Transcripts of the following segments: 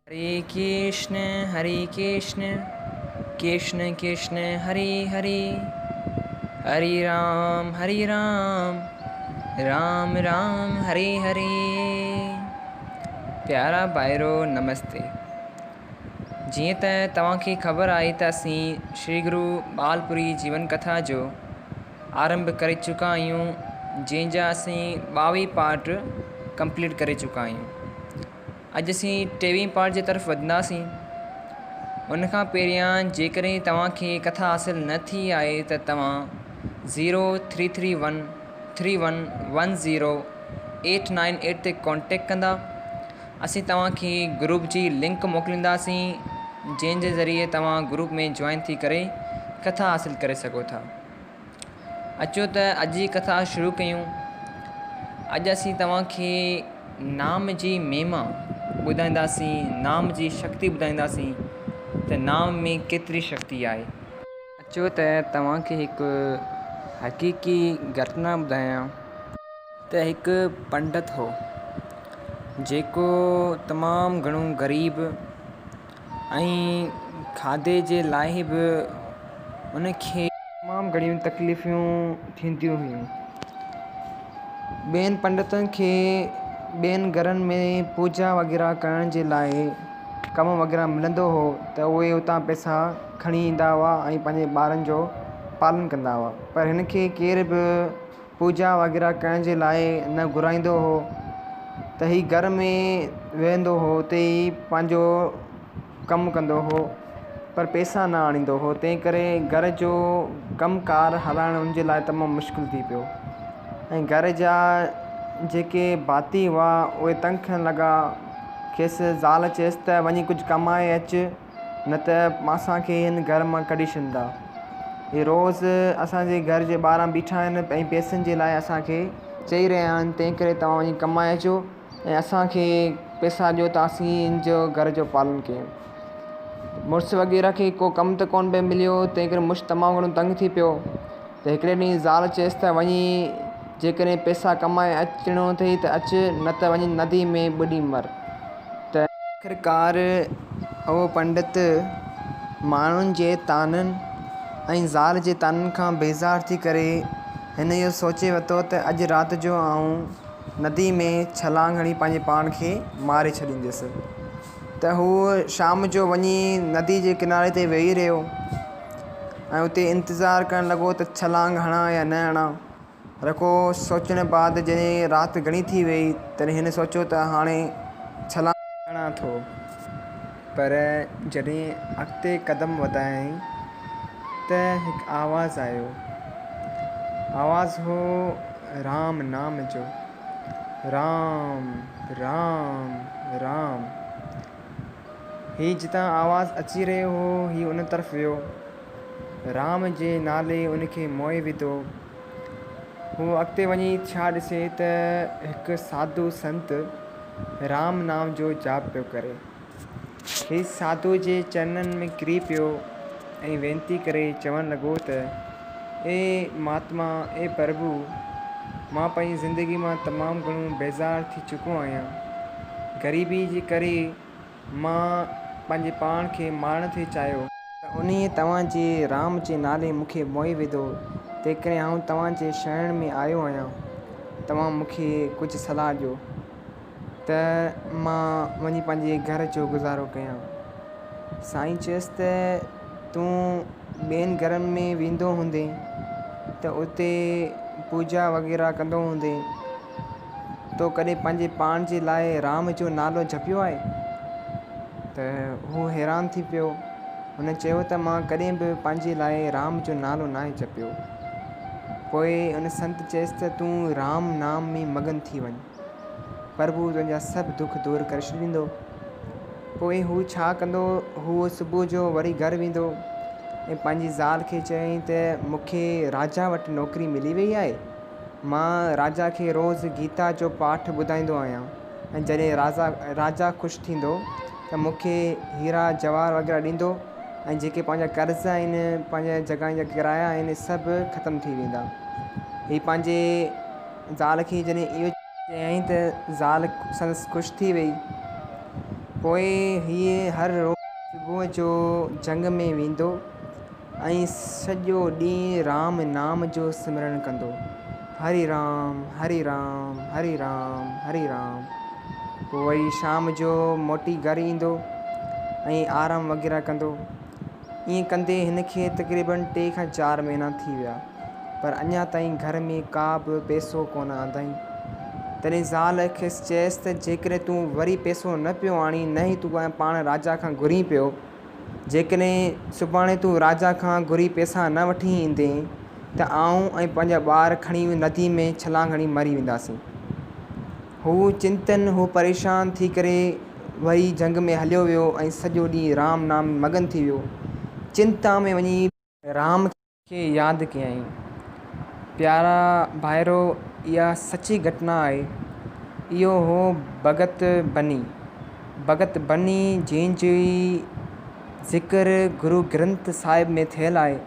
हरे कृष्ण कृष्ण कृष्ण हरे हरे, हरे राम राम राम हरे हरे। प्यारा भाइरो नमस्ते। जीअं त तव्हांखे ख़बर आहे त असीं श्री गुरु बालपुरी जीवन कथा जो आरंभ करे चुका आहियूं, जंहिंजा असीं 22 पार्ट कंप्लीट करे चुका आहियूं। अॼु असीं 23 पार्ट जे तरफ़ वधंदासीं। उनखां पहिरियां जेकॾहिं तव्हांखे कथा हासिल न थी आहे त तव्हां 0331311089 ते कॉन्टेक्ट कंदा। असीं तव्हांखे ग्रुप जी लिंक मोकिलींदासीं, जंहिंजे ज़रिए तव्हां ग्रुप में जॉइन थी करे कथा हासिल करे सघो था। अचो त अॼु जी कथा शुरू कयूं। अॼु असीं तव्हांखे नाम जी महिमा ॿुधाईंदासीं, नाम जी शक्ति ॿुधाईंदासीं त नाम में केतिरी शक्ति आहे। अचो त तव्हांखे हिकु हक़ीक़ी घटना ॿुधायां त हिकु पंडित हो जेको तमामु घणो ग़रीब ऐं खाधे जे लाइ बि उनखे तमामु घणियूं तकलीफ़ूं थींदियूं हुयूं। ॿियनि पंडितनि खे ॿियनि घरनि में पूजा वग़ैरह करण जे लाइ कमु वग़ैरह मिलंदो हो त उहे उतां पैसा खणी ईंदा हुआ ऐं पंहिंजे ॿारनि जो पालन कंदा हुआ। पर हिन खे केर बि पूजा वग़ैरह करण जे लाइ न घुराईंदो हो त हीउ घर में वेहंदो हो, उते ई पंहिंजो कमु कंदो हो, पर पैसा न आणींदो हो। तंहिं करे घर जो कमुकार हलाइण हुनजे लाइ तमामु मुश्किल थी पियो ऐं घर जा जेके भाती हुआ उहे तंग थियण लॻा। खेसि ज़ाल चयसि त वञी कुझु कमाए अचु, न त असांखे हिन घर मां कढी छॾींदा। हे रोज़ु असांजे घर जे ॿाहिरां बीठा आहिनि ऐं पैसनि जे लाइ असांखे चई रहिया आहिनि, तंहिं करे तव्हां वञी कमाए अचो ऐं असांखे पैसा ॾियो त असीं हिन जो घर जो पालन कयूं। मुड़ुसु वग़ैरह खे को कमु त कोन पियो मिलियो, तंहिं करे मुड़ुसु तमामु घणो तंग थी पियो। त हिकिड़े ॾींहुं ज़ाल चयसि त वञी जेकॾहिं पैसा कमाए अचिणो अथई त अचु, न त वञी नदी में ॿुॾी मर। त आख़िरकार उहो पंडित माण्हुनि जे ताननि ऐं ज़ाल जे ताननि खां बेज़ार थी करे हिन इहो सोचे वरितो त अॼु राति जो आउं नदी में छलांग हणी पंहिंजे पाण खे मारे छॾींदुसि। त हू शाम जो वञी नदी जे किनारे ते वेही रहियो ऐं उते इंतज़ारु करणु लॻो त छलांग हणां या न हणां। रखो सोचण बाद जॾहिं राति घणी थी वई तॾहिं हिन सोचियो त हाणे छलांग हणां थो। पर जॾहिं अॻिते क़दम वधायईं त हिकु आवाज़ु आयो। आवाज़ु हो राम नाम जो, राम राम राम। हीउ जितां आवाज़ु अची रहियो हो, हीउ उन तरफ़ वियो, राम जे नाले उनखे मोहे विधो। हू अॻिते वञी छा ॾिसे त हिकु साधू संत राम नाम जो जाप पियो करे। हीउ साधू जे चरणनि में किरी पियो ऐं वेनती करे चवणु लॻो त ए महात्मा, ए प्रभु, मां पंहिंजी ज़िंदगी मां तमामु घणो बेज़ार थी चुको आहियां। ग़रीबी जे करे मां पंहिंजे पाण खे मारणु थी चाहियो, त उन तव्हांजे राम जे नाले मूंखे मोही विधो। तंहिं करे आउं तव्हांजे शरण में आयो आहियां। तव्हां मूंखे कुझु सलाह ॾियो त मां वञी पंहिंजे घर जो गुज़ारो कयां। साईं चयसि त तूं ॿियनि घरनि में वेंदो हूंदे त उते पूजा वग़ैरह कंदो हूंदे, तो कॾहिं पंहिंजे पाण जे लाइ राम जो नालो जपियो आहे? त हू हैरान थी पियो। हुन चयो त मां कॾहिं बि पंहिंजे लाइ राम जो नालो न आहे जपियो। पोइ उन संत चयसि त तूं राम नाम में मगन थी वञ, प्रभु तुंहिंजा सभु दुख दूरि करे छॾींदो। पोइ हू छा कंदो, हू सुबुह जो वरी घरु वेंदो ऐं पंहिंजी ज़ाल खे चयईं त मूंखे राजा वटि नौकिरी मिली वई आहे। मां राजा खे रोज़ु गीता जो पाठ ॿुधाईंदो आहियां ऐं जॾहिं राजा ख़ुशि थींदो त मूंखे हीरा जवाहर वग़ैरह ॾींदो ऐं जेके पंहिंजा कर्ज़ आहिनि, पंहिंजे जॻह जा किराया आहिनि, सभु ख़तमु थी वेंदा। हीअ पंहिंजे ज़ाल खे जॾहिं इहो चयईं त ज़ाल संदसि ख़ुशि थी वई। पोइ हीअ हर रोज़ु सुबुह जो जंग में वेंदो ऐं सॼो ॾींहुं राम नाम जो सिमरन कंदो। हरि राम हरि राम हरि राम हरि राम। पोइ वरी शाम जो मोटी घरु ईंदो ऐं आराम वग़ैरह कंदो। ईअं कंदे हिन खे तक़रीबन 3 खां 4 महीना थी विया, पर अञा ताईं घर में का बि पैसो कोन आंदई। तॾहिं ज़ाल खेसि चयसि त जेकॾहिं तूं वरी पैसो न पियो आणी, न ई तूं पाण राजा खां घुरी पियो, जेकॾहिं सुभाणे तूं राजा खां घुरी पैसा न वठी ईंदे त आऊं ऐं पंहिंजा ॿार खणी नदी में छलांग हणी मरी वेंदासीं। हू परेशान थी करे वरी जंग में हलियो वियो ऐं सॼो ॾींहुं राम नाम मगन थी वियो। चिंता में वञी राम खे यादि कयईं। प्यारा भाइरो, इहा सची घटना आहे। इहो हो भगत बनी जंहिंजी ज़िक्र गुरु ग्रंथ साहिब में थियलु आहे।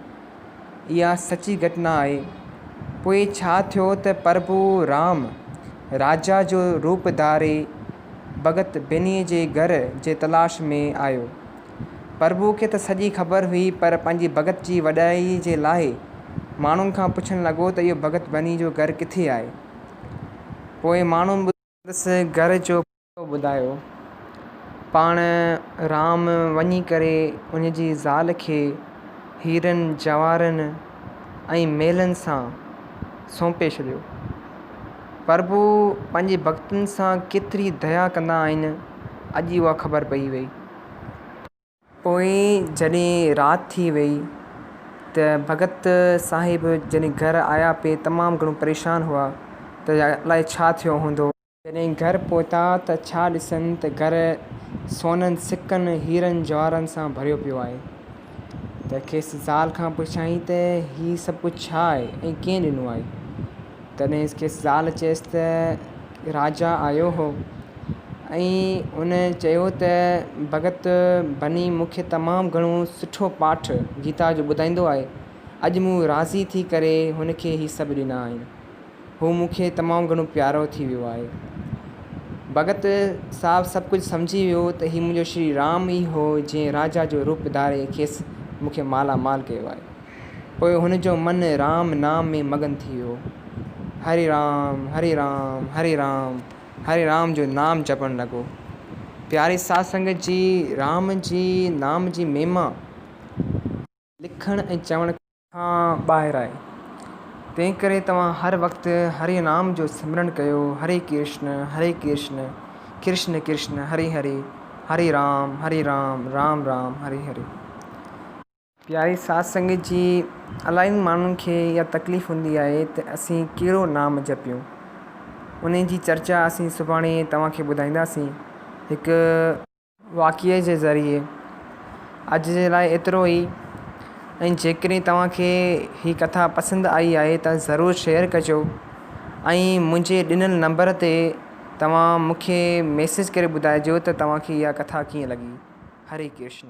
इहा सची घटना आहे। पोइ छा थियो त प्रभु राम राजा जो रूप धारे भगत बनीअ जे घर जे तलाश में आयो। प्रभु खे त सॼी ख़बर हुई, पर पंहिंजी भगत जी वॾाई जे लाइ माण्हुनि खां पुछणु लॻो त इहो भगत बनी जो घरु किथे आहे। पोइ माण्हू घर जो पतो ॿुधायो। पाण राम वञी करे उन जी ज़ाल खे हीरनि जवाहरनि ऐं मेलनि सां सौंपे छॾियो। प्रभु पंहिंजे भक्तनि सां केतिरी दया कंदा आहिनि, अॼु उहा ख़बर पई वई। पोइ जॾहिं राति थी वई त भगत साहिब जॾहिं घरु आया पे तमामु घणो परेशान हुआ त अलाए छा थियो हूंदो। जॾहिं घरु पहुता त छा ॾिसनि त घरु सोननि सिकनि हीरनि जवाहरनि सां भरियो पियो आहे। त खेसि ज़ाल खां पुछाईं त हीअ सभु कुझु छा आहे ऐं कीअं ॾिनो आहे। तॾहिं खेसि ज़ाल चयसि त राजा आयो हो ऐं उन चयो त भगत बनी मूंखे तमामु घणो सुठो पाठ गीता जो ॿुधाईंदो आहे। अॼु मूं राज़ी थी करे हुनखे हीअ सभु ॾिना आहिनि। हू मूंखे तमामु घणो प्यारो थी वियो आहे। भगत साहिबु सभु कुझु सम्झी वियो त हीउ मुंहिंजो श्री राम ई हो, जंहिं राजा जो रूप धारे खेसि मूंखे मालामाल कयो आहे। पोइ हुनजो मनु राम नाम में मगन थी वियो। हरि राम हरि राम हरि राम हरि राम जो नाम जपणु लॻो। प्यारी साध संगत जी, राम जी नाम जी महिमा लिखण ऐं चवण खां ॿाहिरि आहे। तंहिं करे तव्हां हर वक़्तु हरि नाम जो सिमरन कयो। हरे कृष्ण कृष्ण कृष्ण हरे हरे, हरे राम राम राम हरे हरे। प्यारी साध संगत जी, इलाही माण्हुनि खे इहा तकलीफ़ हूंदी आहे त असीं कहिड़ो नाम जपियूं। उन जी चर्चा असीं सुभाणे तव्हांखे ॿुधाईंदासीं हिकु वाक़िए जे ज़रिए। अॼु जे लाइ एतिरो ई। ऐं जेकॾहिं तव्हांखे हीअ कथा पसंदि आई आहे त ज़रूरु शेयर कजो ऐं मुंहिंजे ॾिनल नंबर ते तव्हां मूंखे मैसेज करे ॿुधाइजो त तव्हांखे इहा कथा कीअं लॻी। हरे कृष्ण।